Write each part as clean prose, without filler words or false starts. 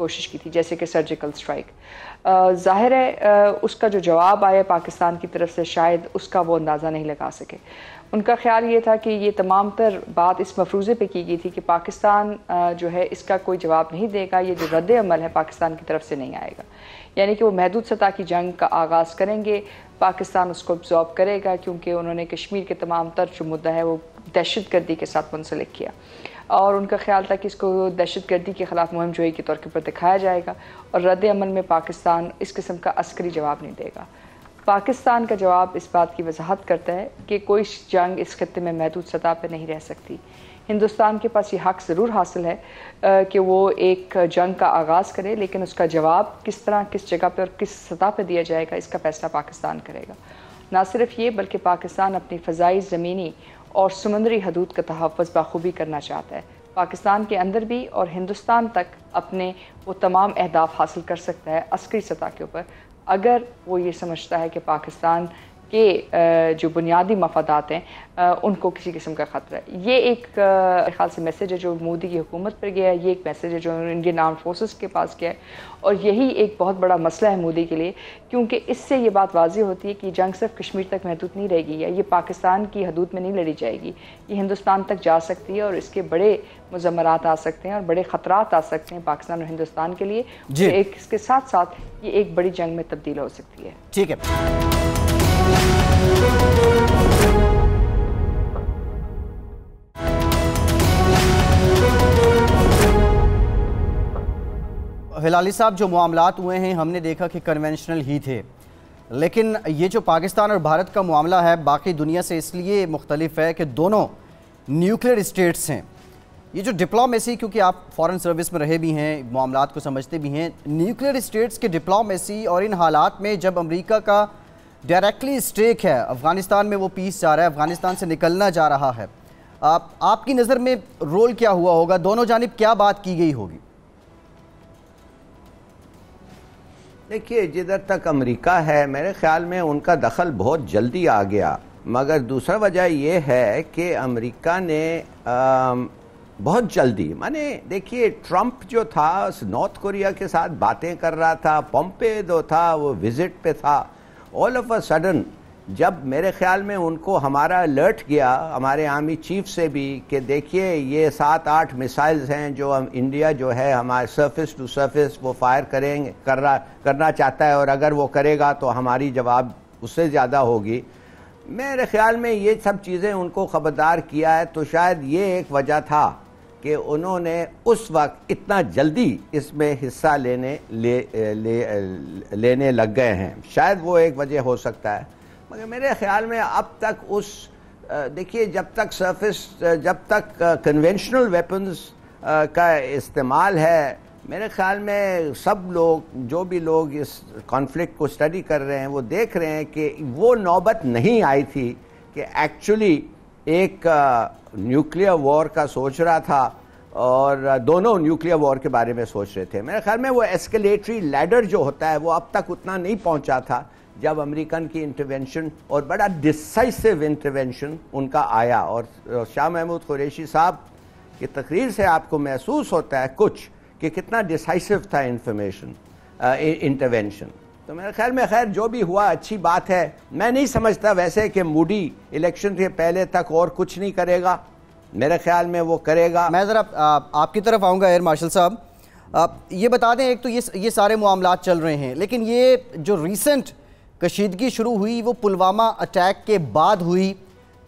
کوشش کی تھی جیسے کہ سرجیکل اسٹرائک. ظاہر ہے اس کا جو جواب آیا پاکستان کی طرف سے شاید اس کا وہ اندازہ نہیں لگا سکے. ان کا خیال یہ تھا کہ یہ تمام تر بات اس مفروضے پہ کی گئی تھی کہ پاکستان جو ہے اس کا کوئی جواب نہیں دے گا, یہ جو رد عمل ہے پاکستان کی طرف سے نہیں آئے گا, یعنی کہ وہ محدود سطح کی جنگ کا آغاز کریں گے, پاکستان اس کو ابزارب کرے گا کیونکہ انہوں نے کشمیر کے تمام تر جو مدعا ہے وہ دہشت گردی کے ساتھ منسلک کیا, اور ان کا خیال تھا کہ اس کو دہشت گردی کے خلاف مہم جوئی کے طور پر دکھایا جائے گا, اور رد عمل میں پاکستان اس قسم کا عسکری جواب نہیں دے گا. پاکستان کا جواب اس بات کی وضاحت کرتا ہے کہ کوئی جنگ اس خطے میں محدود سطح پہ نہیں رہ سکتی. ہندوستان کے پاس یہ حق ضرور حاصل ہے کہ وہ ایک جنگ کا آغاز کرے, لیکن اس کا جواب کس طرح, کس جگہ پہ اور کس سطح پہ دیا جائے گا اس کا فیصلہ پاکستان کرے گا. نہ صرف یہ بلکہ پاکستان اپنی فضائی, زمینی اور سمندری حدود کا تحفظ بخوبی کرنا چاہتا ہے. پاکستان کے اندر بھی اور ہندوستان تک اپنے وہ تمام اہداف حاصل کر سکتا ہے عسکری سطح کے اوپر, اگر وہ یہ سمجھتا ہے کہ پاکستان کے جو بنیادی مفادات ہیں ان کو کسی قسم کا خطرہ ہے. یہ ایک خیال سے میسیج ہے جو مودی کی حکومت پر گیا ہے, یہ ایک میسیج ہے جو انڈین آرمڈ فورسز کے پاس گیا ہے, اور یہی ایک بہت بڑا مسئلہ ہے مودی کے لیے, کیونکہ اس سے یہ بات واضح ہوتی ہے کہ جنگ صرف کشمیر تک محدود نہیں رہے گی, یا یہ پاکستان کی حدود میں نہیں لڑی جائے گی, یہ ہندوستان تک جا سکتی ہے اور اس کے بڑے مضمرات آ سکتے ہیں اور بڑے خطرات آ سکتے ہیں پاکستان اور ہندوستان کے لیے. ایک اس کے ساتھ ساتھ یہ ایک بڑی جنگ میں تبدیل ہو سکتی ہے. ٹھیک ہے. ہلالی صاحب, جو معاملات ہوئے ہیں ہم نے دیکھا کہ کنونشنل ہی تھے, لیکن یہ جو پاکستان اور بھارت کا معاملہ ہے باقی دنیا سے اس لیے مختلف ہے کہ دونوں نیوکلیئر اسٹیٹس ہیں. یہ جو ڈپلومیسی, کیونکہ آپ فارن سروس میں رہے بھی ہیں, معاملات کو سمجھتے بھی ہیں, نیوکلیئر اسٹیٹس کی ڈپلومیسی اور ان حالات میں جب امریکہ کا ڈائریکٹلی اسٹیک ہے افغانستان میں, وہ پیس جا رہا ہے, افغانستان سے نکلنا جا رہا ہے, آپ کی نظر میں رول کیا ہوا ہوگا, دونوں جانب کیا بات کی گئی ہوگی؟ دیکھیے, جدھر تک امریکہ ہے میرے خیال میں ان کا دخل بہت جلدی آ گیا, مگر دوسرا وجہ یہ ہے کہ امریکہ نے بہت جلدی, دیکھیے ٹرمپ جو تھا نارتھ کوریا کے ساتھ باتیں کر رہا تھا, پومپیو تھا وہ وزٹ پہ تھا, آل آف اے سڈن جب میرے خیال میں ان کو ہمارا الرٹ گیا ہمارے آرمی چیف سے بھی کہ دیکھیے یہ 7-8 میسائلز ہیں جو ہم انڈیا جو ہے ہمارے سرفیس ٹو سرفیس وہ فائر کرنا چاہتا ہے, اور اگر وہ کرے گا تو ہماری جواب اس سے زیادہ ہوگی. میرے خیال میں یہ سب چیزیں ان کو خبردار کیا ہے, تو شاید یہ ایک وجہ تھا کہ انہوں نے اس وقت اتنا جلدی اس میں حصہ لینے لگ گئے ہیں, شاید وہ ایک وجہ ہو سکتا ہے. مگر میرے خیال میں اب تک دیکھیے جب تک کنونشنل ویپنز کا استعمال ہے, میرے خیال میں سب لوگ جو بھی لوگ اس کانفلکٹ کو اسٹڈی کر رہے ہیں وہ دیکھ رہے ہیں کہ وہ نوبت نہیں آئی تھی کہ ایکچولی ایک نیوکلیئر وار کا سوچ رہا تھا اور دونوں نیوکلیئر وار کے بارے میں سوچ رہے تھے. میرے خیال میں وہ ایسکلیٹری لیڈر جو ہوتا ہے وہ اب تک اتنا نہیں پہنچا تھا جب امریکن کی انٹروینشن اور بڑا ڈسائسو انٹروینشن ان کا آیا. اور شاہ محمود قریشی صاحب کی تقریر سے آپ کو محسوس ہوتا ہے کچھ کہ کتنا ڈسائسو تھا انٹروینشن. تو میرے خیال میں خیر جو بھی ہوا اچھی بات ہے. میں نہیں سمجھتا ویسے کہ مودی الیکشن سے پہلے تک اور کچھ نہیں کرے گا, میرے خیال میں وہ کرے گا. میں ذرا آپ کی طرف آؤں گا ایئر مارشل صاحب, یہ بتا دیں, ایک تو یہ سارے معاملات چل رہے ہیں, لیکن یہ جو ریسنٹ کشیدگی شروع ہوئی وہ پلوامہ اٹیک کے بعد ہوئی.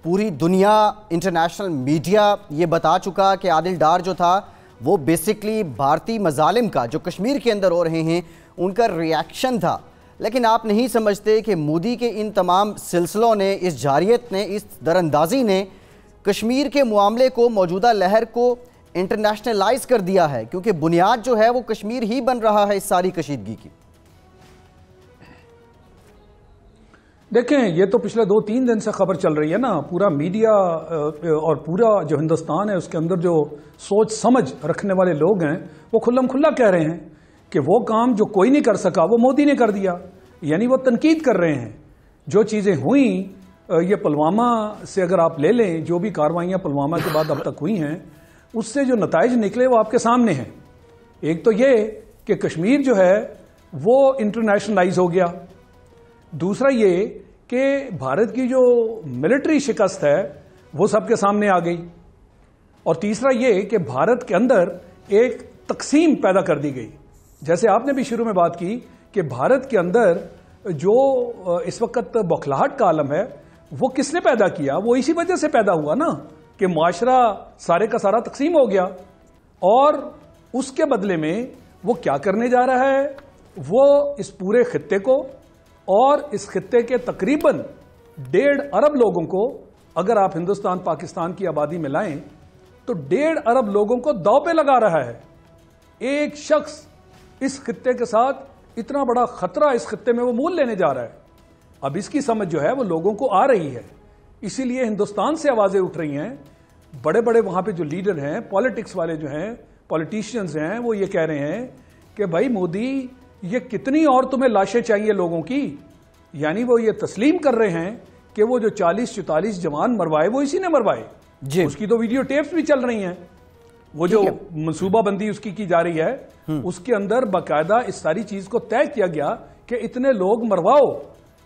پوری دنیا, انٹرنیشنل میڈیا یہ بتا چکا کہ عادل ڈار جو تھا وہ بیسکلی بھارتی مظالم کا جو کشمیر کے اندر ہو رہے ہیں ان کا ریاکشن تھا. لیکن آپ نہیں سمجھتے کہ مودی کے ان تمام سلسلوں نے, اس جارحیت نے, اس دراندازی نے کشمیر کے معاملے کو, موجودہ لہر کو انٹرنیشنلائز کر دیا ہے, کیونکہ بنیاد جو ہے وہ کشمیر ہی بن رہا ہے اس ساری کشیدگی کی؟ دیکھیں, یہ تو پچھلے 2-3 دن سے خبر چل رہی ہے نا, پورا میڈیا اور پورا جو ہندوستان ہے اس کے اندر جو سوچ سمجھ رکھنے والے لوگ ہیں وہ کھلم کھلا کہہ رہے ہیں کہ وہ کام جو کوئی نہیں کر سکا وہ مودی نے کر دیا. یعنی وہ تنقید کر رہے ہیں جو چیزیں ہوئیں. یہ پلوامہ سے اگر آپ لے لیں, جو بھی کاروائیاں پلوامہ کے بعد اب تک ہوئی ہیں اس سے جو نتائج نکلے وہ آپ کے سامنے ہیں. ایک تو یہ کہ کشمیر جو ہے وہ انٹرنیشنلائز ہو گیا، دوسرا یہ کہ بھارت کی جو ملٹری شکست ہے وہ سب کے سامنے آ گئی، اور تیسرا یہ کہ بھارت کے اندر ایک تقسیم پیدا کر دی گئی. جیسے آپ نے بھی شروع میں بات کی کہ بھارت کے اندر جو اس وقت بوکھلاہٹ کا عالم ہے وہ کس نے پیدا کیا؟ وہ اسی وجہ سے پیدا ہوا نا کہ معاشرہ سارے کا سارا تقسیم ہو گیا، اور اس کے بدلے میں وہ کیا کرنے جا رہا ہے؟ وہ اس پورے خطے کو اور اس خطے کے تقریباً 1.5 ارب لوگوں کو، اگر آپ ہندوستان پاکستان کی آبادی میں لائیں تو 1.5 ارب لوگوں کو داؤ پہ لگا رہا ہے. ایک شخص اس خطے کے ساتھ اتنا بڑا خطرہ اس خطے میں وہ مول لینے جا رہا ہے. اب اس کی سمجھ جو ہے وہ لوگوں کو آ رہی ہے، اسی لیے ہندوستان سے آوازیں اٹھ رہی ہیں. بڑے بڑے وہاں پہ جو لیڈر ہیں، پالیٹکس والے جو ہیں، پولیٹیشینز ہیں، وہ یہ کہہ رہے ہیں کہ بھائی مودی، یہ کتنی اور تمہیں لاشیں چاہیے لوگوں کی؟ یعنی وہ یہ تسلیم کر رہے ہیں کہ وہ جو 40-44 جوان مروائے وہ اسی نے مروائے. جی اس کی تو ویڈیو ٹیپس بھی چل رہی ہیں. وہ جو منصوبہ بندی اس کی جا رہی ہے اس کے اندر باقاعدہ اس ساری چیز کو طے کیا گیا کہ اتنے لوگ مرواؤ،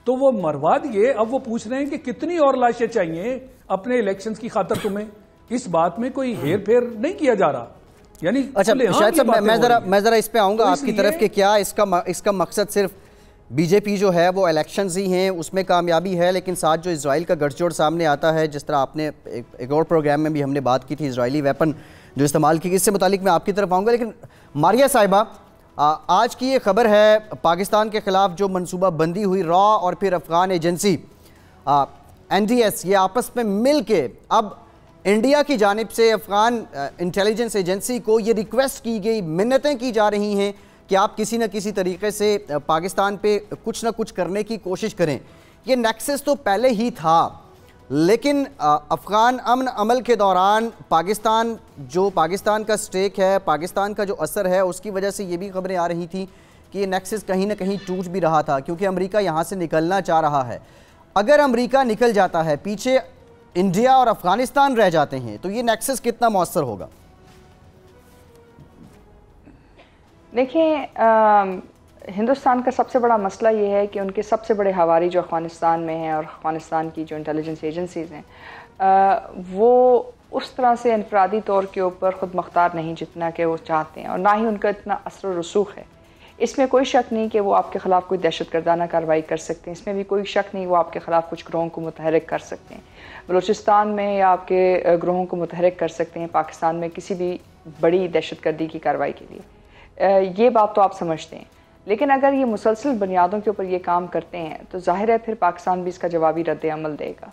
تو وہ مروا دیے. اب وہ پوچھ رہے ہیں کہ کتنی اور لاشیں چاہیے اپنے الیکشنز کی خاطر تمہیں. اس بات میں کوئی ہیر پھیر نہیں کیا جا رہا. یعنی اچھا شاہد صاحب، میں ذرا اس پہ آؤں گا آپ کی طرف کہ کیا اس کا مقصد صرف بی جے پی جو ہے وہ الیکشنز ہی ہیں اس میں کامیابی ہے، لیکن ساتھ جو اسرائیل کا گٹھ جوڑ سامنے آتا ہے، جس طرح آپ نے ایک اور پروگرام میں بھی ہم نے بات کی تھی اسرائیلی ویپن جو استعمال کی، اس سے متعلق میں آپ کی طرف آؤں گا. لیکن ماریہ صاحبہ، آج کی یہ خبر ہے پاکستان کے خلاف جو منصوبہ بندی ہوئی، را اور پھر افغان ایجنسی NDS، یہ آپس میں مل کے اب انڈیا کی جانب سے افغان انٹیلیجنس ایجنسی کو یہ ریکویسٹ کی گئی، منتیں کی جا رہی ہیں کہ آپ کسی نہ کسی طریقے سے پاکستان پہ کچھ نہ کچھ کرنے کی کوشش کریں. یہ نیکسس تو پہلے ہی تھا، لیکن افغان امن عمل کے دوران پاکستان کا سٹیک ہے، پاکستان کا جو اثر ہے، اس کی وجہ سے یہ بھی خبریں آ رہی تھیں کہ یہ نیکسس کہیں نہ کہیں ٹوٹ بھی رہا تھا، کیونکہ امریکہ یہاں سے نکلنا چاہ رہا ہے. اگر امریکہ نکل جاتا ہے، پیچھے انڈیا اور افغانستان رہ جاتے ہیں، تو یہ نیکسس کتنا مؤثر ہوگا؟ دیکھیں، ہندوستان کا سب سے بڑا مسئلہ یہ ہے کہ ان کے سب سے بڑے ہواری جو افغانستان میں ہیں اور افغانستان کی جو انٹیلیجنس ایجنسیز ہیں، وہ اس طرح سے انفرادی طور کے اوپر خود مختار نہیں جتنا کہ وہ چاہتے ہیں، اور نہ ہی ان کا اتنا اثر و رسوخ ہے. اس میں کوئی شک نہیں کہ وہ آپ کے خلاف کوئی دہشت گردانہ کارروائی کر سکتے ہیں، اس میں بھی کوئی شک نہیں وہ آپ کے خلاف کچھ گروہوں کو متحرک کر سکتے ہیں. بلوچستان میں یا آپ کے گروہوں کو متحرک کر سکتے ہیں پاکستان میں کسی بھی بڑی دہشت گردی کی کارروائی کے لیے. یہ بات تو آپ سمجھتے ہیں. لیکن اگر یہ مسلسل بنیادوں کے اوپر یہ کام کرتے ہیں تو ظاہر ہے پھر پاکستان بھی اس کا جوابی رد عمل دے گا.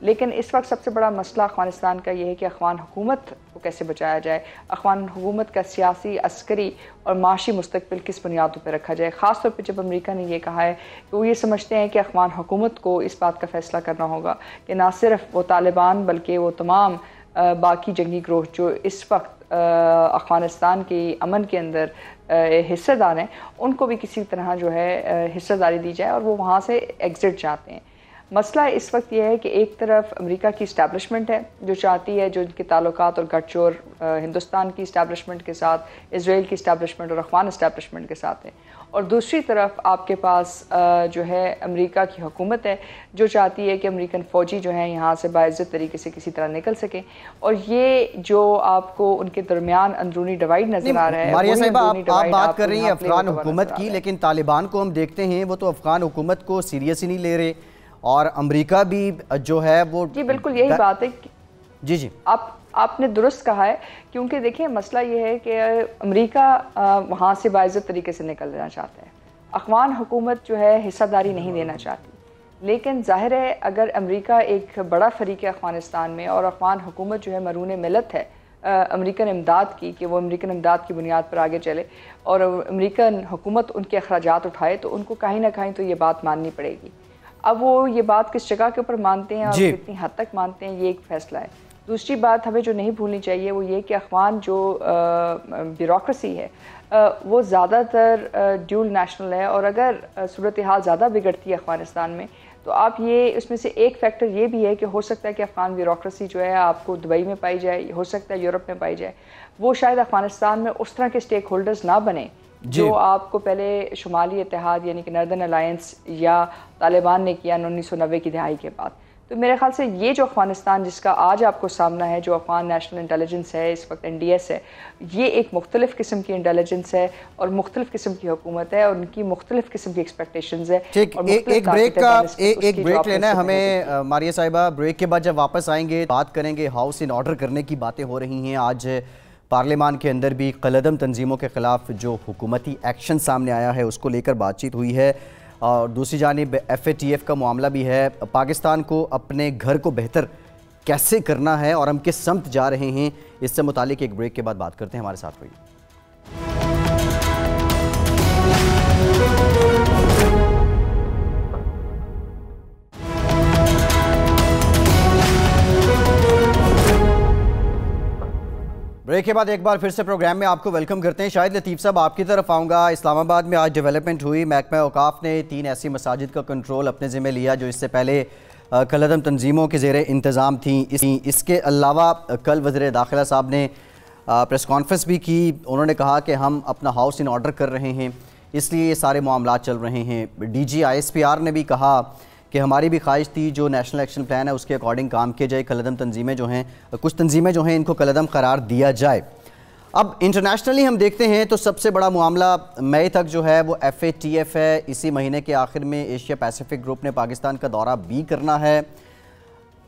لیکن اس وقت سب سے بڑا مسئلہ افغانستان کا یہ ہے کہ افغان حکومت کو کیسے بچایا جائے، افغان حکومت کا سیاسی، عسکری اور معاشی مستقبل کس بنیادوں پہ رکھا جائے. خاص طور پہ جب امریکہ نے یہ کہا ہے کہ وہ یہ سمجھتے ہیں کہ افغان حکومت کو اس بات کا فیصلہ کرنا ہوگا کہ نہ صرف وہ طالبان بلکہ وہ تمام باقی جنگی گروہ جو اس وقت افغانستان کی امن کے اندر حصہ دار ہیں، ان کو بھی کسی طرح جو ہے حصہ داری دی جائے اور وہ وہاں سے ایگزٹ چاہتے ہیں. مسئلہ اس وقت یہ ہے کہ ایک طرف امریکہ کی اسٹیبلشمنٹ ہے جو چاہتی ہے، جو ان کے تعلقات اور گٹھ جوڑ ہندوستان کی اسٹیبلشمنٹ کے ساتھ، اسرائیل کی اسٹیبلشمنٹ اور افغان اسٹیبلشمنٹ کے ساتھ ہے، اور دوسری طرف آپ کے پاس جو ہے امریکہ کی حکومت ہے جو چاہتی ہے کہ امریکن فوجی جو ہیں یہاں سے باعزت طریقے سے کسی طرح نکل سکیں. اور یہ جو آپ کو ان کے درمیان اندرونی ڈیوائیڈ نظر آ رہا ہے. ماریہ صاحبہ، آپ بات کر رہی ہیں افغان حکومت کی، لیکن طالبان کو ہم دیکھتے ہیں وہ تو افغان حکومت کو سیریس ہی نہیں لے رہے، اور امریکہ بھی جو ہے وہ جی بالکل یہی بات ہے. جی آپ نے درست کہا ہے، کیونکہ دیکھیں مسئلہ یہ ہے کہ امریکہ وہاں سے باعزت طریقے سے نکلنا چاہتا ہے، افغان حکومت جو ہے حصہ داری نہیں دینا چاہتی. لیکن ظاہر ہے اگر امریکہ ایک بڑا فریق ہے افغانستان میں اور افغان حکومت جو ہے مرہون ملت ہے امریکن امداد کی، کہ وہ امریکن امداد کی بنیاد پر آگے چلے اور امریکن حکومت ان کے اخراجات اٹھائے، تو ان کو کہیں نہ کہیں تو یہ بات ماننی پڑے گی. اب وہ یہ بات کس جگہ کے اوپر مانتے ہیں اور کتنی حد تک مانتے ہیں، یہ ایک فیصلہ ہے. دوسری بات ہمیں جو نہیں بھولنی چاہیے وہ یہ کہ افغان جو بیوروکریسی ہے وہ زیادہ تر ڈیول نیشنل ہے، اور اگر صورتحال زیادہ بگڑتی ہے افغانستان میں تو آپ یہ اس میں سے ایک فیکٹر یہ بھی ہے کہ ہو سکتا ہے کہ افغان بیوروکریسی جو ہے آپ کو دبئی میں پائی جائے، ہو سکتا ہے یورپ میں پائی جائے. وہ شاید افغانستان میں اس طرح کے سٹیک ہولڈرز نہ بنے جو آپ کو پہلے شمالی اتحاد یعنی کہ نردن الائنس یا طالبان نے کیا 1990 کی دہائی کے بعد. تو میرے خیال سے یہ جو افغانستان جس کا آج آپ کو سامنا ہے, جو افغان نیشنل انٹیلیجنس ہے اس وقت NDS ہے, یہ ایک مختلف قسم کی انٹیلیجنس ہے اور مختلف قسم کی حکومت ہے اور ان کی مختلف قسم کی ایکسپیکٹیشنز ہے. ایک بریک لینا ہے ہمیں ماریہ صاحبہ. بریک کے بعد جب واپس آئیں گے بات کریں گے. ہاؤس ان آرڈر کرنے کی باتیں ہو رہی ہیں. آج پارلیمان کے اندر بھی قلعدم تنظیموں کے خلاف جو حکومتی ایکشن سامنے آیا ہے اس کو لے کر بات چیت ہوئی ہے, اور دوسری جانب FATF کا معاملہ بھی ہے. پاکستان کو اپنے گھر کو بہتر کیسے کرنا ہے اور ہم کس سمت جا رہے ہیں, اس سے متعلق ایک بریک کے بعد بات کرتے ہیں. ہمارے ساتھ رہیے. بریک کے بعد ایک بار پھر سے پروگرام میں آپ کو ویلکم کرتے ہیں. شاہد لطیف صاحب, آپ کی طرف آؤں گا. اسلام آباد میں آج ڈیولپمنٹ ہوئی. محکمہ اوقاف نے 3 ایسی مساجد کا کنٹرول اپنے ذمہ لیا جو اس سے پہلے قلعدم تنظیموں کے زیر انتظام تھیں. اس کے علاوہ کل وزیر داخلہ صاحب نے پریس کانفرنس بھی کی. انہوں نے کہا کہ ہم اپنا ہاؤس ان آرڈر کر رہے ہیں, اس لیے یہ سارے معاملات چل رہے ہیں. DG ISPR نے بھی کہا کہ ہماری بھی خواہش تھی جو نیشنل ایکشن پلان ہے اس کے اکارڈنگ کام کیا جائے. قلعدم تنظیمیں جو ہیں, کچھ تنظیمیں جو ہیں ان کو قلعدم قرار دیا جائے. اب انٹرنیشنلی ہم دیکھتے ہیں تو سب سے بڑا معاملہ مئی تک جو ہے وہ FATF ہے. اسی مہینے کے آخر میں ایشیا پیسیفک گروپ نے پاکستان کا دورہ بھی کرنا ہے.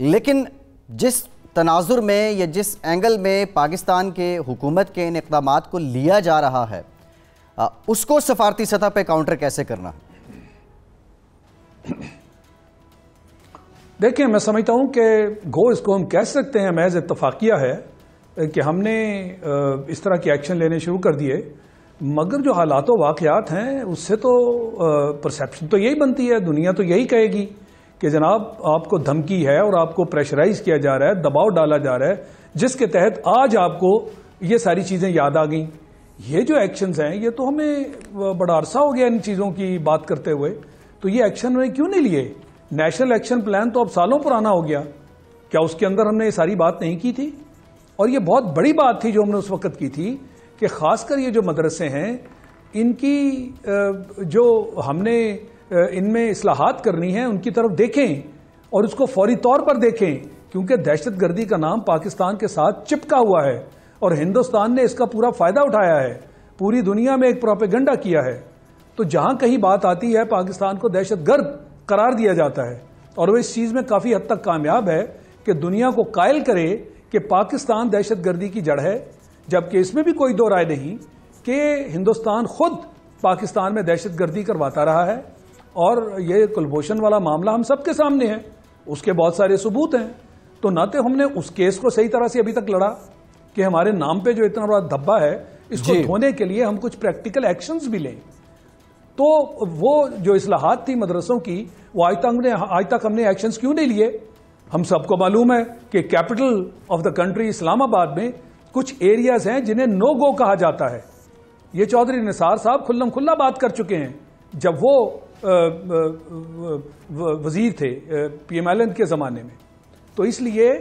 لیکن جس تناظر میں یا جس اینگل میں پاکستان کے حکومت کے ان اقدامات کو لیا جا رہا ہے اس کو سفارتی سطح پہ کاؤنٹر کیسے کرنا ہے؟ دیکھیں, میں سمجھتا ہوں کہ اس کو ہم کہہ سکتے ہیں محض اتفاقیہ ہے کہ ہم نے اس طرح کے ایکشن لینے شروع کر دیے, مگر جو حالات و واقعات ہیں اس سے تو پرسیپشن تو یہی بنتی ہے, دنیا تو یہی کہے گی کہ جناب آپ کو دھمکی ہے اور آپ کو پریشرائز کیا جا رہا ہے, دباؤ ڈالا جا رہا ہے, جس کے تحت آج آپ کو یہ ساری چیزیں یاد آ گئیں. یہ جو ایکشنز ہیں یہ تو ہمیں بڑا عرصہ ہو گیا ان چیزوں کی بات کرتے ہوئے, تو یہ ایکشن میں کیوں نہیں لیے؟ نیشنل ایکشن پلان تو اب سالوں پرانا ہو گیا, کیا اس کے اندر ہم نے یہ ساری بات نہیں کی تھی؟ اور یہ بہت بڑی بات تھی جو ہم نے اس وقت کی تھی کہ خاص کر یہ جو مدرسے ہیں ان کی جو ہم نے ان میں اصلاحات کرنی ہیں ان کی طرف دیکھیں اور اس کو فوری طور پر دیکھیں, کیونکہ دہشت گردی کا نام پاکستان کے ساتھ چپکا ہوا ہے اور ہندوستان نے اس کا پورا فائدہ اٹھایا ہے, پوری دنیا میں ایک پروپیگنڈا کیا ہے. تو جہاں کہیں بات آتی ہے پاکستان کو دہشت گرد قرار دیا جاتا ہے, اور وہ اس چیز میں کافی حد تک کامیاب ہے کہ دنیا کو قائل کرے کہ پاکستان دہشت گردی کی جڑ ہے, جبکہ اس میں بھی کوئی دو رائے نہیں کہ ہندوستان خود پاکستان میں دہشت گردی کرواتا رہا ہے. اور یہ کلبھوشن والا معاملہ ہم سب کے سامنے ہے, اس کے بہت سارے ثبوت ہیں. تو نہ تو ہم نے اس کیس کو صحیح طرح سے ابھی تک لڑا کہ ہمارے نام پہ جو اتنا بڑا دھبا ہے اس کو دھونے کے لیے ہم کچھ پریکٹیکل ایکشنز بھی لیں. تو وہ جو اصلاحات تھی مدرسوں کی وہ آج تک ہم نے ایکشنز کیوں نہیں لیے؟ ہم سب کو معلوم ہے کہ کیپٹل آف دا کنٹری اسلام آباد میں کچھ ایریاز ہیں جنہیں نو گو کہا جاتا ہے. یہ چودھری نثار صاحب کھلم کھلا بات کر چکے ہیں جب وہ وزیر تھے PMLN کے زمانے میں. تو اس لیے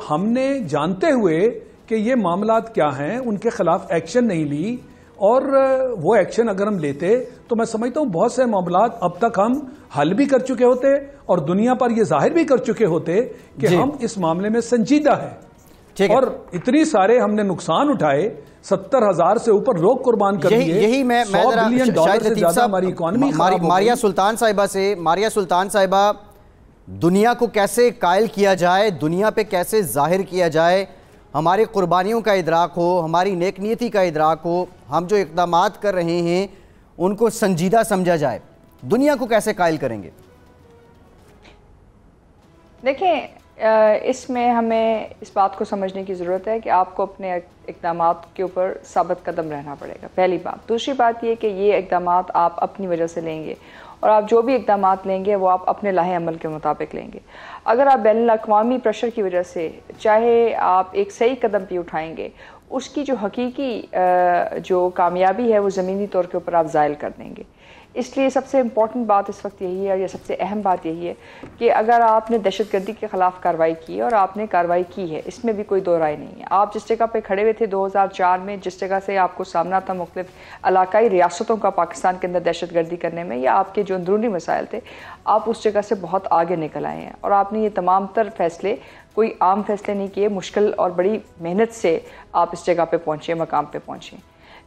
ہم نے جانتے ہوئے کہ یہ معاملات کیا ہیں ان کے خلاف ایکشن نہیں لی, اور وہ ایکشن اگر ہم لیتے تو میں سمجھتا ہوں بہت سے معاملات اب تک ہم حل بھی کر چکے ہوتے اور دنیا پر یہ ظاہر بھی کر چکے ہوتے کہ ہم اس معاملے میں سنجیدہ ہیں. اور اتنی سارے ہم نے نقصان اٹھائے, 70,000 سے اوپر لوگ قربان کر دیے, یہی میں $100 بلین سے زیادہ ہماری اکانومی خراب ہو گئی. ماریہ سلطان صاحبہ, دنیا کو کیسے قائل کیا جائے, دنیا پہ کیسے ظاہر کیا جائے, ہماری قربانیوں کا ادراک ہو, ہماری نیک نیتی کا ادراک ہو, ہم جو اقدامات کر رہے ہیں ان کو سنجیدہ سمجھا جائے, دنیا کو کیسے قائل کریں گے؟ دیکھیں, اس میں ہمیں اس بات کو سمجھنے کی ضرورت ہے کہ آپ کو اپنے اقدامات کے اوپر ثابت قدم رہنا پڑے گا, پہلی بات. دوسری بات یہ کہ یہ اقدامات آپ اپنی وجہ سے لیں گے, اور آپ جو بھی اقدامات لیں گے وہ آپ اپنے لاہ عمل کے مطابق لیں گے. اگر آپ بین الاقوامی پریشر کی وجہ سے چاہے آپ ایک صحیح قدم بھی اٹھائیں گے, اس کی جو حقیقی جو کامیابی ہے وہ زمینی طور کے اوپر آپ زائل کر دیں گے. اس لیے سب سے امپورٹنٹ بات اس وقت یہی ہے، یا سب سے اہم بات یہی ہے کہ اگر آپ نے دہشت گردی کے خلاف کارروائی کی اور آپ نے کارروائی کی ہے، اس میں بھی کوئی دو رائے نہیں ہے. آپ جس جگہ پہ کھڑے ہوئے تھے 2004 میں، جس جگہ سے آپ کو سامنا تھا مختلف علاقائی ریاستوں کا پاکستان کے اندر دہشت گردی کرنے میں، یا آپ کے جو اندرونی مسائل تھے، آپ اس جگہ سے بہت آگے نکل آئے ہیں. اور آپ نے یہ تمام تر فیصلے کوئی عام فیصلے نہیں کیے، مشکل اور بڑی محنت سے آپ اس جگہ پہ پہنچے، مقام پہ پہنچے.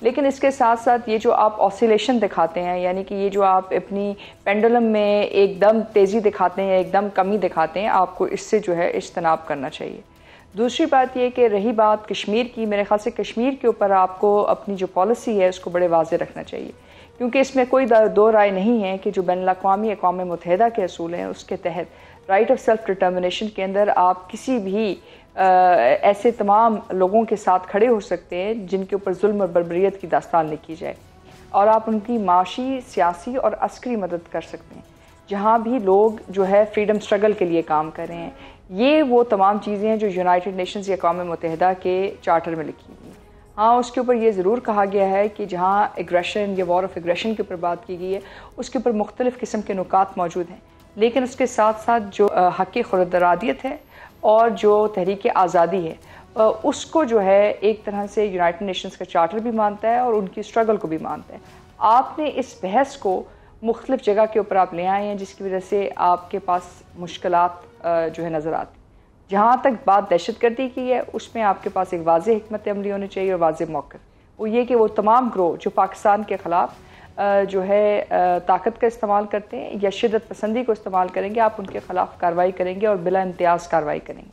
لیکن اس کے ساتھ ساتھ یہ جو آپ آسیلیشن دکھاتے ہیں، یعنی کہ یہ جو آپ اپنی پینڈولم میں ایک دم تیزی دکھاتے ہیں، ایک دم کمی دکھاتے ہیں، آپ کو اس سے جو ہے اجتناب کرنا چاہیے. دوسری بات یہ کہ رہی بات کشمیر کی، میرے خیال سے کشمیر کے اوپر آپ کو اپنی جو پالیسی ہے اس کو بڑے واضح رکھنا چاہیے، کیونکہ اس میں کوئی دو رائے نہیں ہے کہ جو بین الاقوامی اقوام متحدہ کے اصول ہیں اس کے تحت رائٹ آف سیلف ڈٹرمنیشن کے اندر آپ کسی بھی ایسے تمام لوگوں کے ساتھ کھڑے ہو سکتے ہیں جن کے اوپر ظلم اور بربریت کی داستان لکھی جائے، اور آپ ان کی معاشی، سیاسی اور عسکری مدد کر سکتے ہیں جہاں بھی لوگ جو ہے فریڈم سٹرگل کے لیے کام کر رہے ہیں. یہ وہ تمام چیزیں ہیں جو یونائٹڈ نیشنز یا اقوام متحدہ کے چارٹر میں لکھی ہوئی ہیں. ہاں، اس کے اوپر یہ ضرور کہا گیا ہے کہ جہاں ایگریشن یا وار آف ایگریشن کے اوپر بات کی گئی ہے اس کے اوپر مختلف قسم کے نکات موجود ہیں، لیکن اس کے ساتھ ساتھ جو حق خود ارادیت ہے اور جو تحریک آزادی ہے اس کو جو ہے ایک طرح سے یونائٹڈ نیشنز کا چارٹر بھی مانتا ہے اور ان کی اسٹرگل کو بھی مانتا ہے. آپ نے اس بحث کو مختلف جگہ کے اوپر آپ لے آئے ہیں جس کی وجہ سے آپ کے پاس مشکلات جو ہے نظر آتی. جہاں تک بات دہشت گردی کی ہے اس میں آپ کے پاس ایک واضح حکمت عملی ہونی چاہیے اور واضح موقف، وہ یہ کہ وہ تمام گروہ جو پاکستان کے خلاف جو ہے طاقت کا استعمال کرتے ہیں یا شدت پسندی کو استعمال کریں گے، آپ ان کے خلاف کارروائی کریں گے اور بلا امتیاز کارروائی کریں گے.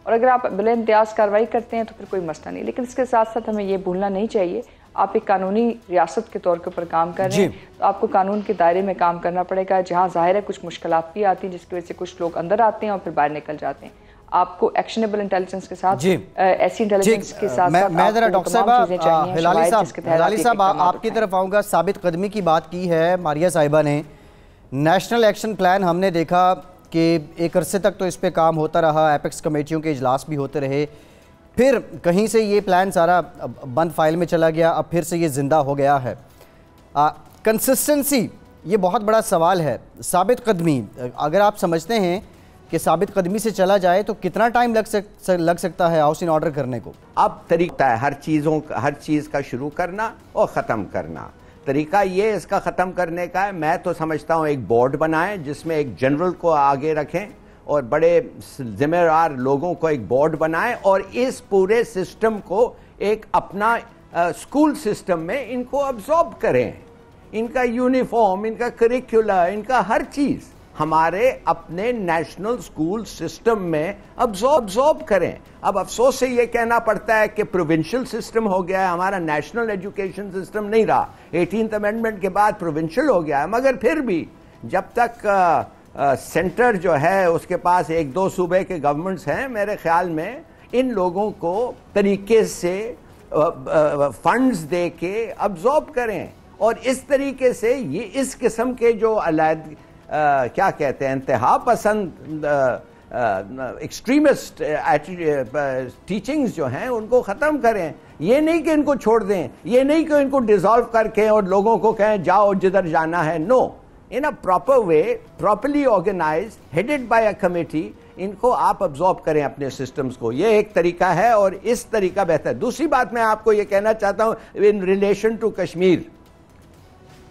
اور اگر آپ بلا امتیاز کارروائی کرتے ہیں تو پھر کوئی مسئلہ نہیں، لیکن اس کے ساتھ ساتھ ہمیں یہ بھولنا نہیں چاہیے آپ ایک قانونی ریاست کے طور کے اوپر کام کر رہے ہیں تو آپ کو قانون کے دائرے میں کام کرنا پڑے گا. جہاں ظاہر ہے کچھ مشکلات بھی آتی ہیں جس کی وجہ سے کچھ لوگ اندر آتے ہیں اور پھر باہر نکل جاتے ہیں، آپ کو ایکشنیبل انٹیلیجنس کے ساتھ ایسی انٹیلیجنس کے ساتھ میں ذرا ڈاکٹر صاحب ہلالی صاحب آپ کی طرف آؤں گا. ثابت قدمی کی بات کی ہے ماریہ صاحبہ نے. نیشنل ایکشن پلان ہم نے دیکھا کہ ایک عرصے تک تو اس پہ کام ہوتا رہا، ایپیکس کمیٹیوں کے اجلاس بھی ہوتے رہے، پھر کہیں سے یہ پلان سارا بند فائل میں چلا گیا، اب پھر سے یہ زندہ ہو گیا ہے. کنسسٹنسی یہ بہت بڑا سوال ہے. ثابت قدمی اگر آپ سمجھتے ہیں کہ ثابت قدمی سے چلا جائے تو کتنا ٹائم لگ سکتا ہے ہاؤس ان آرڈر کرنے کو؟ اب طریقہ ہے ہر چیز کا شروع کرنا اور ختم کرنا. طریقہ یہ اس کا ختم کرنے کا ہے، میں تو سمجھتا ہوں ایک بورڈ بنائیں جس میں ایک جنرل کو آگے رکھیں اور بڑے ذمہ دار لوگوں کو ایک بورڈ بنائیں اور اس پورے سسٹم کو ایک اپنا اسکول سسٹم میں ان کو ابزارب کریں. ان کا یونیفارم، ان کا کریکولر، ان کا ہر چیز ہمارے اپنے نیشنل اسکول سسٹم میں ابزارب کریں. اب افسوس سے یہ کہنا پڑتا ہے کہ پروونشل سسٹم ہو گیا ہے، ہمارا نیشنل ایجوکیشن سسٹم نہیں رہا. 18th امینڈمنٹ کے بعد پروونشل ہو گیا ہے، مگر پھر بھی جب تک سینٹر جو ہے اس کے پاس ایک دو صوبے کے گورنمنٹس ہیں، میرے خیال میں ان لوگوں کو طریقے سے فنڈز دے کے ابزارب کریں اور اس طریقے سے یہ اس قسم کے جو کیا کہتے ہیں انتہا پسند ایکسٹریمسٹ ٹیچنگز جو ہیں ان کو ختم کریں. یہ نہیں کہ ان کو چھوڑ دیں، یہ نہیں کہ ان کو ڈیزالو کر کے اور لوگوں کو کہیں جاؤ جدھر جانا ہے. نو، in a proper way, properly organized, headed by a committee, ان کو آپ ابزارب کریں اپنے سسٹمز کو. یہ ایک طریقہ ہے اور اس طریقہ بہتر. دوسری بات میں آپ کو یہ کہنا چاہتا ہوں in relation to کشمیر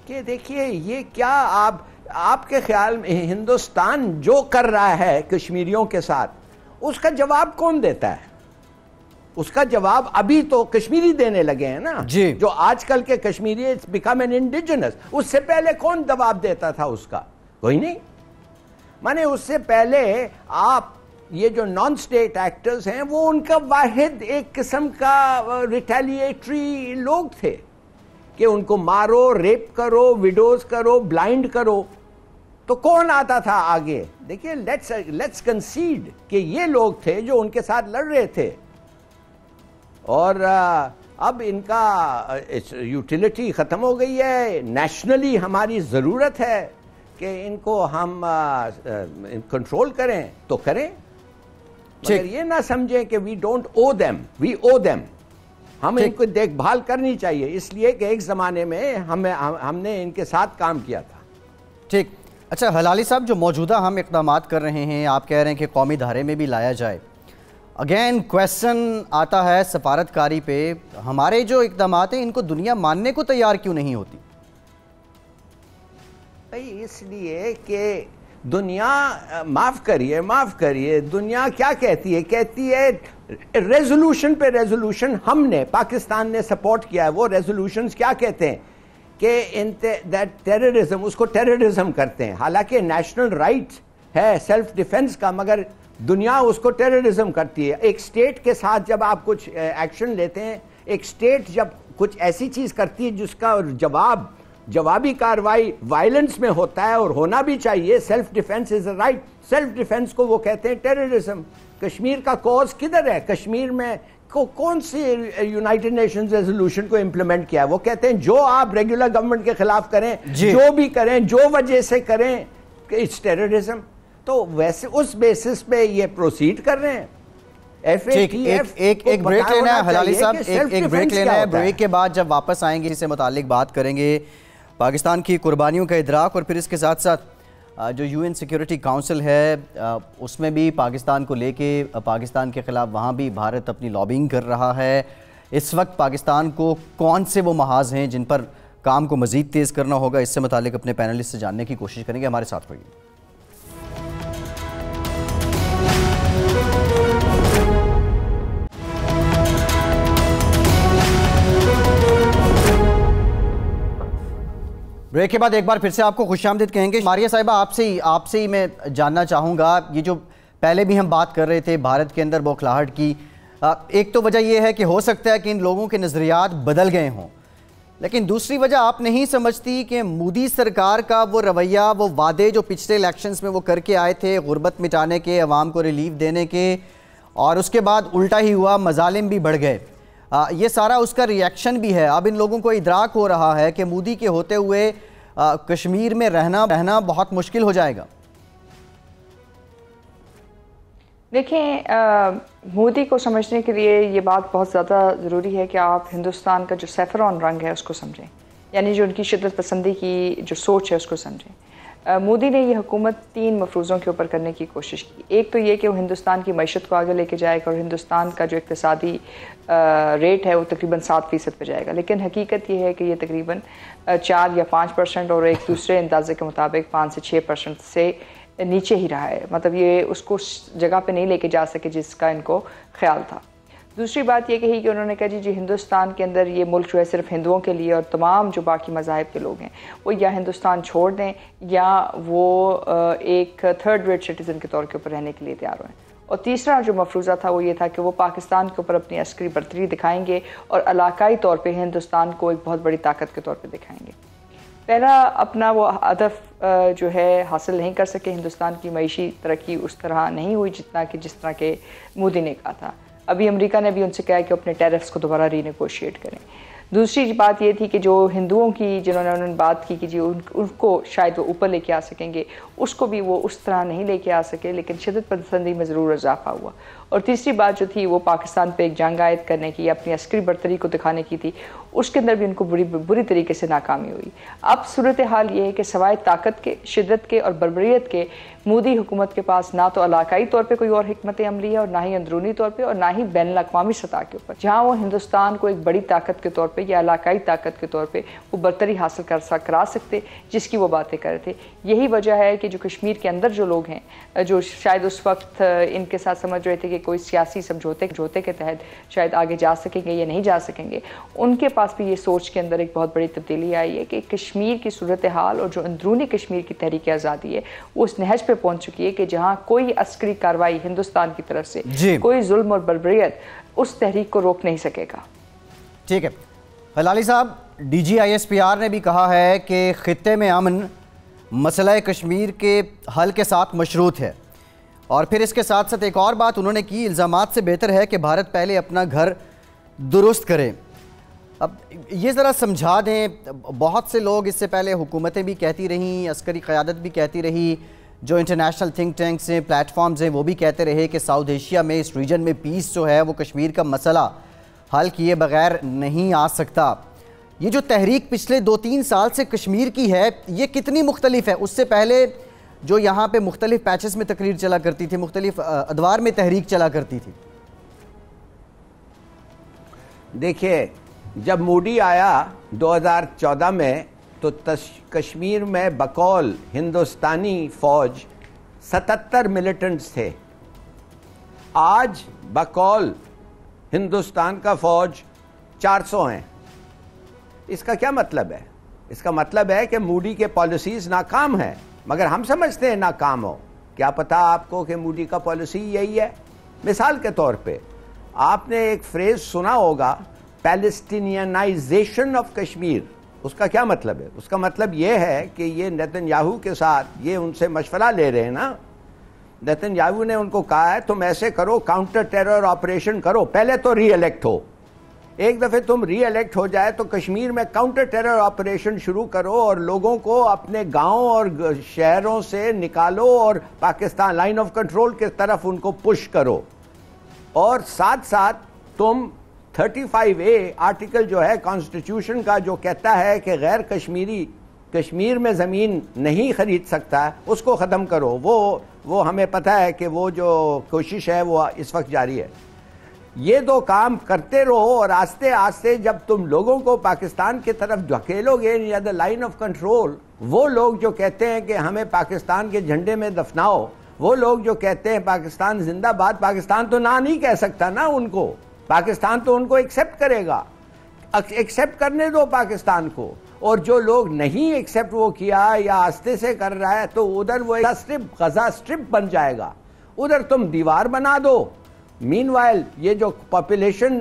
کہ دیکھیے یہ کیا آپ کے خیال میں ہندوستان جو کر رہا ہے کشمیریوں کے ساتھ اس کا جواب کون دیتا ہے؟ اس کا جواب ابھی تو کشمیری دینے لگے ہیں نا. جو آج کل کے Kashmiri it's become an indigenous. اس سے پہلے کون جواب دیتا تھا اس کا؟ کوئی نہیں. مانے اس سے پہلے آپ یہ جو نان سٹیٹ ایکٹرز ہیں وہ ان کا واحد ایک قسم کا ریٹیلیٹری لوگ تھے کہ ان کو مارو، ریپ کرو، ویڈوز کرو، بلائنڈ کرو. تو کون آتا تھا آگے؟ دیکھیے لیٹس کنسیڈ کہ یہ لوگ تھے جو ان کے ساتھ لڑ رہے تھے اور اب ان کا یوٹیلیٹی ختم ہو گئی ہے. نیشنلی ہماری ضرورت ہے کہ ان کو ہم کنٹرول کریں تو کریں، مگر یہ نہ سمجھیں کہ we don't owe them, we owe them. ہم ان کو دیکھ بھال کرنی چاہیے، اس لیے کہ ایک زمانے میں ہم نے ان کے ساتھ کام کیا تھا۔ ٹھیک، اچھا ہلالی صاحب، جو موجودہ ہم اقدامات کر رہے ہیں، آپ کہہ رہے ہیں کہ قومی دھارے میں بھی لایا جائے، اگین کویسچن آتا ہے سفارتکاری پہ، ہمارے جو اقدامات ہیں ان کو دنیا ماننے کو تیار کیوں نہیں ہوتی؟ اس لیے کہ دنیا معاف کریے دنیا کیا کہتی ہے ریزولوشن پہ ریزولوشن ہم نے پاکستان نے سپورٹ کیا ہے، وہ ریزولوشنز کیا کہتے ہیں کہ ٹیررزم، اس کو ٹیررزم کرتے ہیں، حالانکہ نیشنل رائٹ ہے سیلف ڈیفنس کا، مگر دنیا اس کو ٹیررزم کرتی ہے۔ ایک سٹیٹ کے ساتھ جب آپ کچھ ایکشن لیتے ہیں، ایک سٹیٹ جب کچھ ایسی چیز کرتی ہے جس کا جوابی کاروائی وائلنس میں ہوتا ہے اور ہونا بھی چاہیے، self defence is a right, self defence کو وہ کہتے ہیں ٹیررزم۔ کشمیر کا کوز کدھر ہے؟ کشمیر میں کون سی یونائٹڈ نیشنز ریزولوشن کو امپلیمنٹ کیا ہے؟ وہ کہتے ہیں جو آپ ریگولر گورنمنٹ کے خلاف کریں، جو بھی کریں، جو وجہ سے کریں، اٹس ٹیررزم۔ تو ویسے اس بیسس پہ یہ پروسیڈ کر رہے ہیں۔ ایک بریک لینا ہے ہلالی صاحب، ایک بریک لینا ہے، بریک کے بعد جب واپس آئیں گے اس سے متعلق بات کریں گے، پاکستان کی قربانیوں کا ادراک، اور پھر اس کے ساتھ ساتھ جو یو این سیکیورٹی کاؤنسل ہے اس میں بھی پاکستان کو لے کے، پاکستان کے خلاف وہاں بھی بھارت اپنی لابنگ کر رہا ہے۔ اس وقت پاکستان کو کون سے وہ محاذ ہیں جن پر کام کو مزید تیز کرنا ہوگا، اس سے متعلق اپنے پینلسٹ سے جاننے کی کوشش کریں گے، ہمارے ساتھ رہیے۔ بریک کے بعد ایک بار پھر سے آپ کو خوش آمدید کہیں گے۔ ماریہ صاحبہ، آپ سے ہی میں جاننا چاہوں گا، یہ جو پہلے بھی ہم بات کر رہے تھے بھارت کے اندر بوکھلاہٹ کی، ایک تو وجہ یہ ہے کہ ہو سکتا ہے کہ ان لوگوں کے نظریات بدل گئے ہوں، لیکن دوسری وجہ آپ نہیں سمجھتی کہ مودی سرکار کا وہ رویہ، وہ وعدے جو پچھلے الیکشنز میں وہ کر کے آئے تھے غربت مٹانے کے، عوام کو ریلیف دینے کے، اور اس کے بعد الٹا ہی ہوا، مظالم بھی بڑھ گئے، یہ سارا اس کا ری ایکشن بھی ہے۔ اب ان لوگوں کو ادراک ہو رہا ہے کہ مودی کے ہوتے ہوئے کشمیر میں رہنا بہت مشکل ہو جائے گا۔ دیکھیں، مودی کو سمجھنے کے لیے یہ بات بہت زیادہ ضروری ہے کہ آپ ہندوستان کا جو سیفرون رنگ ہے اس کو سمجھیں، یعنی جو ان کی شدت پسندی کی جو سوچ ہے اس کو سمجھیں۔ مودی نے یہ حکومت 3 مفروضوں کے اوپر کرنے کی کوشش کی۔ ایک تو یہ کہ وہ ہندوستان کی معیشت کو آگے لے کے جائے گا اور ہندوستان کا جو اقتصادی ریٹ ہے وہ تقریباً 7% پہ جائے گا، لیکن حقیقت یہ ہے کہ یہ تقریباً 4 یا 5% اور ایک دوسرے اندازے کے مطابق 5 سے 6% سے نیچے ہی رہا ہے، مطلب یہ اس کو جگہ پہ نہیں لے کے جا سکے جس کا ان کو خیال تھا۔ دوسری بات یہ کہی کہ انہوں نے کہا جی ہندوستان کے اندر یہ ملک جو ہے صرف ہندوؤں کے لیے، اور تمام جو باقی مذاہب کے لوگ ہیں وہ یا ہندوستان چھوڑ دیں یا وہ ایک 3rd ریٹ سٹیزن کے طور کے اوپر رہنے کے لیے تیار ہوئیں۔ اور تیسرا جو مفروضہ تھا وہ یہ تھا کہ وہ پاکستان کے اوپر اپنی عسکری برتری دکھائیں گے اور علاقائی طور پہ ہندوستان کو ایک بہت بڑی طاقت کے طور پہ دکھائیں گے۔ پہلا اپنا وہ ہدف جو ہے حاصل نہیں کر سکے، ہندوستان کی معیشی ترقی اس طرح نہیں ہوئی جس طرح کہ مودی نے کہا تھا۔ ابھی امریکہ نے بھی ان سے کہا کہ اپنے ٹیرفز کو دوبارہ ری نیگوشیٹ کریں۔ دوسری بات یہ تھی کہ جو ہندوؤں کی جنہوں نے انہوں نے بات کی کہ جی ان کو شاید وہ اوپر لے کے آ سکیں گے، اس کو بھی وہ اس طرح نہیں لے کے آ سکے، لیکن شدت پسندی میں ضرور اضافہ ہوا۔ اور تیسری بات جو تھی وہ پاکستان پہ ایک جنگ عائد کرنے کی، اپنی عسکری برتری کو دکھانے کی تھی، اس کے اندر بھی ان کو بری طریقے سے ناکامی ہوئی۔ اب صورتحال یہ ہے کہ سوائے طاقت کے، شدت کے اور بربریت کے، مودی حکومت کے پاس نہ تو علاقائی طور پہ کوئی اور حکمت عملی ہے اور نہ ہی اندرونی طور پہ اور نہ ہی بین الاقوامی سطح کے اوپر، جہاں وہ ہندوستان کو ایک بڑی طاقت کے طور پہ یا علاقائی طاقت کے طور پہ وہ برتری حاصل کرا سکتے، جس کی وہ باتیں کر رہے تھے۔ یہی وجہ ہے کہ جو کشمیر کے اندر جو لوگ ہیں، جو شاید اس وقت ان کے ساتھ سمجھ رہے تھے کہ کوئی سیاسی سمجھوتے کے تحت شاید آگے جا سکیں گے یا نہیں جا سکیں گے، ان کے پاس بھی یہ سوچ کے اندر ایک بہت بڑی تبدیلی آئی ہے کہ کشمیر کی صورتحال اور جو اندرونی کشمیر کی تحریک آزادی ہے وہ اس نہج پہ پہنچ چکی ہے کہ جہاں کوئی عسکری کارروائی ہندوستان کی طرف سے، کوئی ظلم اور بربریت اس تحریک کو روک نہیں سکے گا۔ ٹھیک ہے ہلالی صاحب، D G I S P R نے بھی کہا ہے کہ خطے میں امن مسئلہ کشمیر کے حل کے ساتھ مشروط ہے، اور پھر اس کے ساتھ ساتھ ایک اور بات انہوں نے کی، الزامات سے بہتر ہے کہ بھارت پہلے اپنا گھر درست کرے۔ اب یہ ذرا سمجھا دیں، بہت سے لوگ اس سے پہلے حکومتیں بھی کہتی رہیں، عسکری قیادت بھی کہتی رہی، جو انٹرنیشنل تھنک ٹینکس ہیں، پلیٹ فارمز ہیں، وہ بھی کہتے رہے کہ ساؤتھ ایشیا میں، اس ریجن میں پیس جو ہے وہ کشمیر کا مسئلہ حل کیے بغیر نہیں آ سکتا۔ یہ جو تحریک پچھلے 2-3 سال سے کشمیر کی ہے یہ کتنی مختلف ہے؟ اس سے پہلے جو یہاں پہ مختلف پیچز میں تقریر چلا کرتی تھی، مختلف ادوار میں تحریک چلا کرتی تھی۔ دیکھیے جب مودی آیا 2014 میں تو کشمیر میں بقول ہندوستانی فوج 77 ملیٹنٹس تھے، آج بقول ہندوستان کا فوج 400 ہیں۔ اس کا کیا مطلب ہے؟ اس کا مطلب ہے کہ مودی کے پالیسیز ناکام ہیں، مگر ہم سمجھتے ہیں ناکام ہو۔ کیا پتا آپ کو کہ مودی کا پالیسی یہی ہے؟ مثال کے طور پہ آپ نے ایک فریز سنا ہوگا پیلسٹینینائزیشن آف کشمیر۔ اس کا کیا مطلب ہے؟ اس کا مطلب یہ ہے کہ یہ نیتن یاہو کے ساتھ یہ ان سے مشورہ لے رہے ہیں نا۔ نیتن یاہو نے ان کو کہا ہے تم ایسے کرو، کاؤنٹر ٹیرر آپریشن کرو، پہلے تو ری الیکٹ ہو، ایک دفعہ تم ری الیکٹ ہو جائے تو کشمیر میں کاؤنٹر ٹیرر آپریشن شروع کرو اور لوگوں کو اپنے گاؤں اور شہروں سے نکالو اور پاکستان لائن آف کنٹرول کی طرف ان کو پش کرو، اور ساتھ ساتھ تم 35A آرٹیکل جو ہے کانسٹیٹیوشن کا جو کہتا ہے کہ غیر کشمیری کشمیر میں زمین نہیں خرید سکتا، اس کو ختم کرو۔ وہ ہمیں پتہ ہے کہ وہ جو کوشش ہے وہ اس وقت جاری ہے۔ یہ دو کام کرتے رہو اور آہستہ آہستہ جب تم لوگوں کو پاکستان کی طرف دھکیلو گے یا دا لائن آف کنٹرول، وہ لوگ جو کہتے ہیں کہ ہمیں پاکستان کے جھنڈے میں دفناؤ، وہ لوگ جو کہتے ہیں پاکستان زندہ باد، پاکستان تو نہ نہیں کہہ سکتا نا ان کو، پاکستان تو ان کو ایکسیپٹ کرے گا، ایکسیپٹ کرنے دو پاکستان کو۔ اور جو لوگ نہیں ایکسیپٹ وہ کیا یا آستے سے کر رہا ہے تو ادھر وہ غزہ اسٹرپ بن جائے گا، ادھر تم دیوار بنا دو۔ مین وائل یہ جو پاپولیشن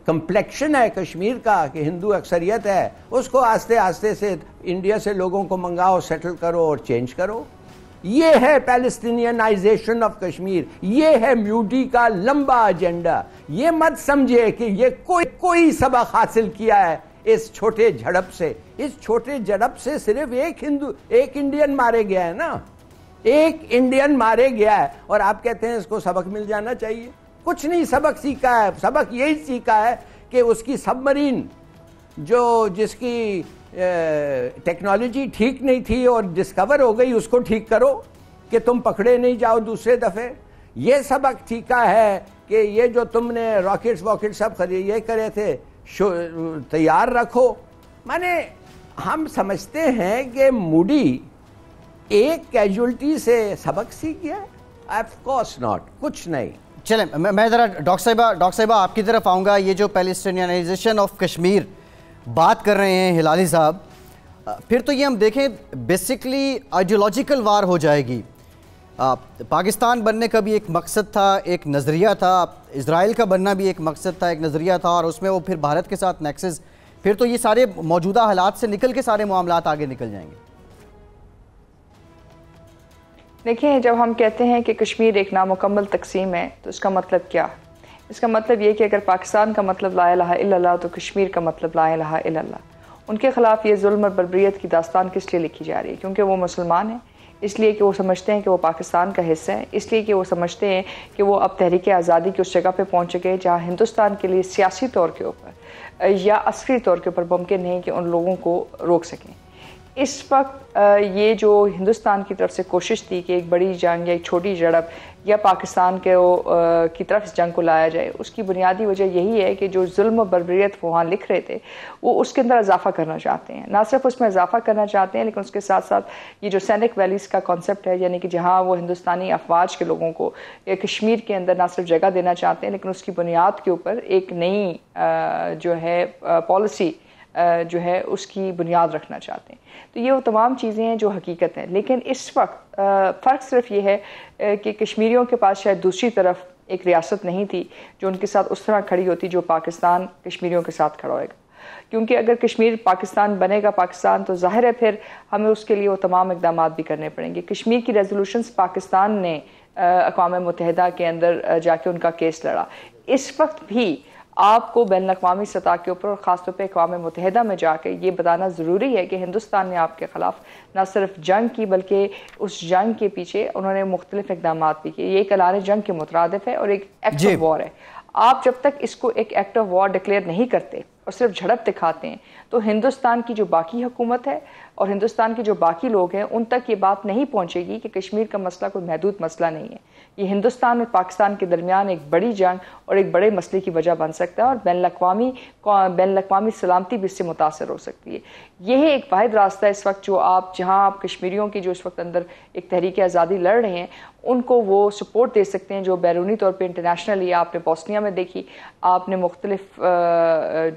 کمپلیکشن ہے کشمیر کا کہ ہندو اکثریت ہے، اس کو آستے آستے سے انڈیا سے لوگوں کو منگاؤ، سیٹل کرو اور چینج کرو۔ یہ ہے پیلسٹینینائزیشن آف کشمیر، یہ ہے مودی کا لمبا ایجنڈا۔ یہ مت سمجھے کہ یہ کوئی سبق حاصل کیا ہے اس چھوٹے جھڑپ سے۔ اس چھوٹے جھڑپ سے صرف ایک انڈین مارے گیا ہے نا، ایک انڈین مارے گیا ہے، اور آپ کہتے ہیں اس کو سبق مل جانا چاہیے۔ کچھ نہیں سبق سیکھا ہے، سبق یہی سیکھا ہے کہ اس کی سب مرین جس کی ٹیکنالوجی ٹھیک نہیں تھی اور ڈسکور ہو گئی، اس کو ٹھیک کرو کہ تم پکڑے نہیں جاؤ دوسرے دفعے۔ یہ سبق سیکھا ہے کہ یہ جو تم نے راکٹس واکٹ سب یہ کرے تھے تیار رکھو۔ مانے ہم سمجھتے ہیں کہ مودی ایک کیجولٹی سے سبق سیکھ گیا ہے؟ آف کورس ناٹ، کچھ نہیں۔ چلیں میں ذرا ڈاکٹر صاحبہ آپ کی طرف آؤں گا۔ یہ جو پیلسٹینائزیشن آف کشمیر بات کر رہے ہیں ہلالی صاحب، پھر تو یہ ہم دیکھیں بیسکلی آئیڈیولوجیکل وار ہو جائے گی۔ پاکستان بننے کا بھی ایک مقصد تھا، ایک نظریہ تھا، اسرائیل کا بننا بھی ایک مقصد تھا، ایک نظریہ تھا، اور اس میں وہ پھر بھارت کے ساتھ نیکسس، پھر تو یہ سارے موجودہ حالات سے نکل کے سارے معاملات آگے نکل جائیں گے۔ دیکھیں جب ہم کہتے ہیں کہ کشمیر ایک نامکمل تقسیم ہے تو اس کا مطلب کیا؟ اس کا مطلب یہ کہ اگر پاکستان کا مطلب لا الہ الا اللہ تو کشمیر کا مطلب لا الہ الا اللہ۔ ان کے خلاف یہ ظلم اور بربریت کی داستان کس لیے لکھی جا رہی ہے؟ کیونکہ وہ مسلمان ہیں، اس لیے کہ وہ سمجھتے ہیں کہ وہ پاکستان کا حصہ ہے، اس لیے کہ وہ سمجھتے ہیں کہ وہ اب تحریک آزادی کی اس جگہ پہ پہنچ گئے جہاں ہندوستان کے لیے سیاسی طور کے اوپر یا عسکری طور کے اوپر ممکن نہیں کہ ان لوگوں کو روک سکیں۔ اس وقت یہ جو ہندوستان کی طرف سے کوشش تھی کہ ایک بڑی جنگ یا ایک چھوٹی جھڑپ یا پاکستان کی طرف اس جنگ کو لایا جائے، اس کی بنیادی وجہ یہی ہے کہ جو ظلم و بربریت وہاں لکھ رہے تھے وہ اس کے اندر اضافہ کرنا چاہتے ہیں۔ نہ صرف اس میں اضافہ کرنا چاہتے ہیں لیکن اس کے ساتھ ساتھ یہ جو سینک ویلیز کا کانسیپٹ ہے، یعنی کہ جہاں وہ ہندوستانی افواج کے لوگوں کو کشمیر کے اندر نہ صرف جگہ دینا چاہتے ہیں لیکن اس کی بنیاد کے اوپر ایک نئی جو ہے پالیسی جو ہے اس کی بنیاد رکھنا چاہتے ہیں۔ تو یہ وہ تمام چیزیں ہیں جو حقیقت ہیں، لیکن اس وقت فرق صرف یہ ہے کہ کشمیریوں کے پاس شاید دوسری طرف ایک ریاست نہیں تھی جو ان کے ساتھ اس طرح کھڑی ہوتی جو پاکستان کشمیریوں کے ساتھ کھڑا ہوئے گا۔ کیونکہ اگر کشمیر پاکستان بنے گا پاکستان تو ظاہر ہے پھر ہمیں اس کے لیے وہ تمام اقدامات بھی کرنے پڑیں گے۔ کشمیر کی ریزولوشنز پاکستان نے اقوام متحدہ کے اندر جا کے ان کا کیس لڑا۔ اس وقت بھی آپ کو بین الاقوامی سطح کے اوپر اور خاص طور پہ اقوام متحدہ میں جا کے یہ بتانا ضروری ہے کہ ہندوستان نے آپ کے خلاف نہ صرف جنگ کی بلکہ اس جنگ کے پیچھے انہوں نے مختلف اقدامات بھی کیے۔ یہ ایک اعلان جنگ کے مترادف ہے اور ایک ایکٹ آف وار ہے۔ آپ جب تک اس کو ایک ایکٹ آف وار ڈکلیئر نہیں کرتے اور صرف جھڑپ دکھاتے ہیں تو ہندوستان کی جو باقی حکومت ہے اور ہندوستان کے جو باقی لوگ ہیں ان تک یہ بات نہیں پہنچے گی کہ کشمیر کا مسئلہ کوئی محدود مسئلہ نہیں ہے. یہ ہندوستان اور پاکستان کے درمیان ایک بڑی جنگ اور ایک بڑے مسئلے کی وجہ بن سکتا ہے اور بین الاقوامی سلامتی بھی اس سے متاثر ہو سکتی ہے. یہ ایک واحد راستہ ہے اس وقت جہاں آپ کشمیریوں کی جو اس وقت اندر ایک تحریک آزادی لڑ رہے ہیں ان کو وہ سپورٹ دے سکتے ہیں جو بیرونی طور پہ انٹرنیشنلی آپ نے بوسنیا میں دیکھی, آپ نے مختلف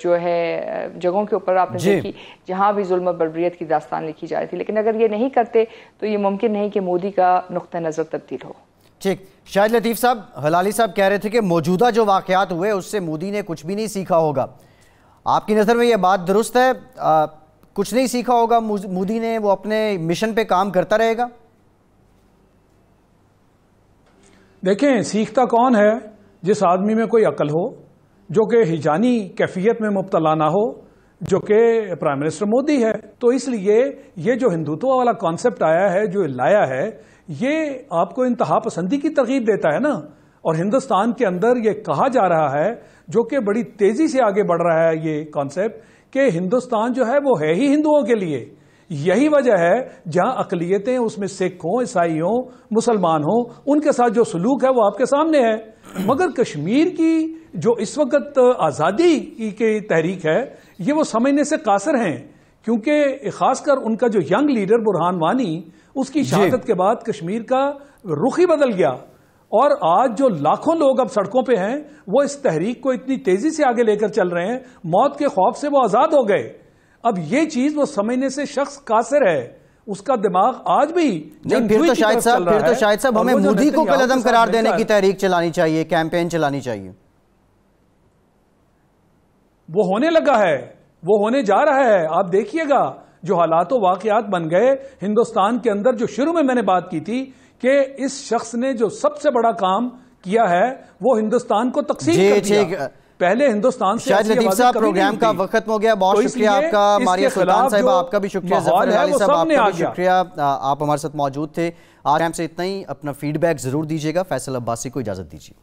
جو ہے جگہوں کے اوپر آپ نے دیکھی جہاں بھی ظلم و بربریت کی داستان لکھی جا رہی تھی. لیکن اگر یہ نہیں کرتے تو یہ ممکن نہیں کہ مودی کا نقطہ نظر تبدیل ہو. ٹھیک, شاہد لطیف صاحب, ہلالی صاحب کہہ رہے تھے کہ موجودہ جو واقعات ہوئے اس سے مودی نے کچھ بھی نہیں سیکھا ہوگا. آپ کی نظر میں یہ بات درست ہے؟ کچھ نہیں سیکھا ہوگا مودی نے, وہ اپنے مشن پہ کام کرتا رہے گا؟ دیکھیں, سیکھتا کون ہے؟ جس آدمی میں کوئی عقل ہو, جو کہ ہجانی کیفیت میں مبتلا نہ ہو, جو کہ پرائم منسٹر مودی ہے. تو اس لیے یہ جو ہندوتوا والا کانسیپٹ آیا ہے, جو لایا ہے, یہ آپ کو انتہا پسندی کی ترغیب دیتا ہے نا. اور ہندوستان کے اندر یہ کہا جا رہا ہے, جو کہ بڑی تیزی سے آگے بڑھ رہا ہے یہ کانسیپٹ, کہ ہندوستان جو ہے وہ ہے ہی ہندوؤں کے لیے. یہی وجہ ہے جہاں اقلیتیں, اس میں سکھ ہوں, عیسائی ہوں, مسلمان ہوں, ان کے ساتھ جو سلوک ہے وہ آپ کے سامنے ہے. مگر کشمیر کی جو اس وقت آزادی کی تحریک ہے یہ وہ سمجھنے سے قاصر ہیں, کیونکہ خاص کر ان کا جو ینگ لیڈر برہان وانی, اس کی شہادت کے بعد کشمیر کا رخ ہی بدل گیا. اور آج جو لاکھوں لوگ اب سڑکوں پہ ہیں وہ اس تحریک کو اتنی تیزی سے آگے لے کر چل رہے ہیں, موت کے خوف سے وہ آزاد ہو گئے. اب یہ چیز وہ سمجھنے سے شخص قاصر ہے, اس کا دماغ آج بھی پھر تو شاہد صاحب ہمیں مودی کو قلعدم قرار دینے کی تحریک چلانی چاہیے, کیمپین چلانی چاہیے. وہ ہونے لگا ہے, وہ ہونے جا رہا ہے. آپ دیکھیے گا جو حالات و واقعات بن گئے ہندوستان کے اندر, جو شروع میں نے بات کی تھی کہ اس شخص نے جو سب سے بڑا کام کیا ہے وہ ہندوستان کو تقسیم کر دیا. پہلے ہندوستان سے شاہد لطیف صاحب, پروگرام کا وقت ختم ہو گیا. بہت شکریہ آپ کا. ماریہ سلطان صاحبہ آپ کا بھی شکریہ. ظفر ہلالی صاحب آپ کا بھی شکریہ, آپ ہمارے ساتھ موجود تھے. آج ہم سے اتنا ہی. اپنا فیڈ بیک ضرور دیجیے گا. فیصل عباسی کو اجازت دیجیے.